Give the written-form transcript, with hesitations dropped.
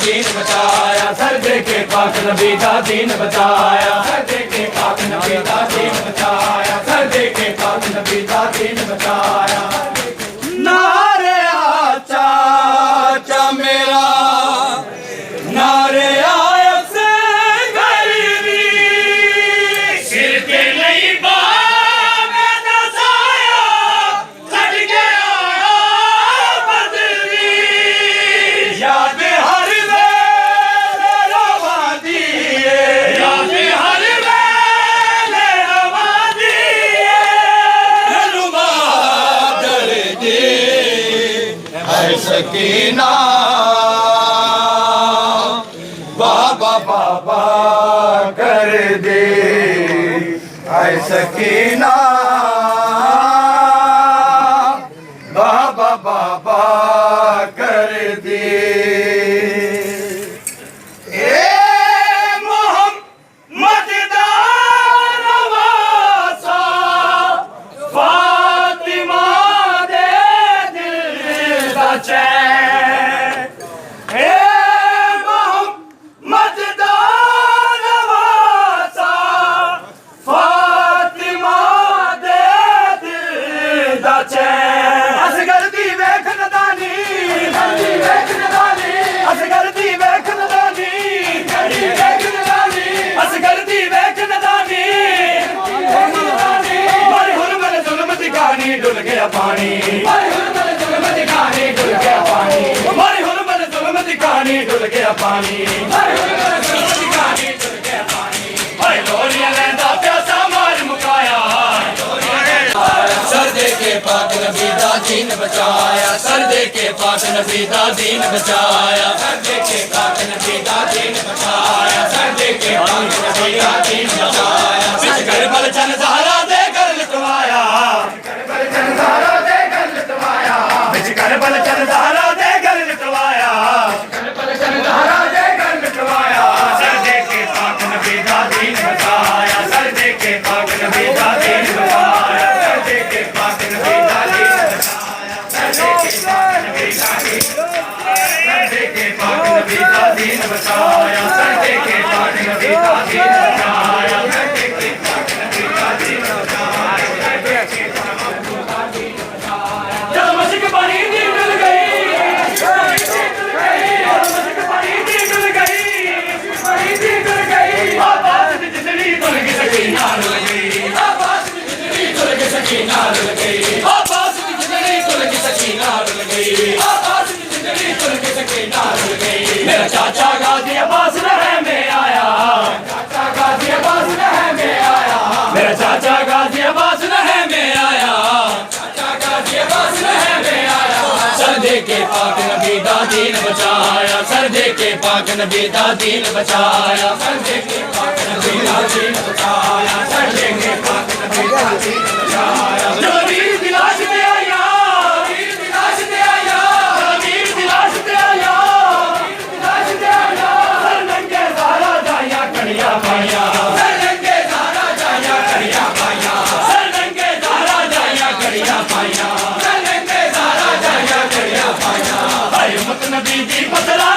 दीन बचाया सर दे के पाक नबी दा दीन बचाया सर दे के पाक नबी दा दीन बचाया सर दे के पाक नबी दा दीन बचाया नारे आचा चा मेरा नारे आया से गरीबी सिर के नहीं सकीना बाबा बाबा कर दे आए सकीना बाबा बाबा कर दे डुल गया पानी हमारी हुर्मत जुल्म दी कहानी डुल गया पानी हमारी हुर्मत जुल्म दी कहानी डुल गया पानी हमारी हुर्मत जुल्म दी कहानी डुल गया पानी हाय लोरियां लैंदा प्यासा मार मुकाया सर दे के पाक नबी दा दीन बचाया सर दे के पाक नबी दा दीन बचाया सर दे के पाक नबी दा दीन बचाया सर दे के पाक नबी दा दीन बचाया बिच करबल चन ज़हरा दे कर लुटवाया करबल चल ज़हरा दे कर लुटवाया करबल चल ज़हरा दे कर लुटवाया सर दे के पाक नबी दा दीन बचाया सर दे के पाक नबी दा दीन बचाया सर दे के पाक नबी दा दीन बचाया सर दे के पाक नबी दा दीन सर दे के पाक नबी दा दीन बचाया सर दे के पाक नबी दा दीन बचाया सर दे के पाक नबी दा दीन बचाया सर दे के पाक नबी दा दीन बचाया जब मस्जिद पानी मेरा चाचा गाजी अब्बास रहम में आया चाचा गाजी अब्बास रहम में आया मेरा चाचा गाजी अब्बास रहम में आया चाचा गाजी अब्बास रहम में आया सर दे के पाक नबी दा दीन बचाया सर दे के पाक नबी दा दीन बचाया सर दे के पाक नबी दा दीन बचाया सर दे के पाक नबी दा दीन बचाया जब वीर दिलाश पे आया वीर दिलाश पे आया वीर दिलाश पे आया वीर दिलाश पे आया सर नंगे ज़हरा जाया कड़िया पाया सर नंगे ज़हरा जाया कड़िया पाया सर नंगे ज़हरा जाया कड़िया पाया सर नंगे ज़हरा जाया कड़िया पाया हाय उम्मत नबी दी फसला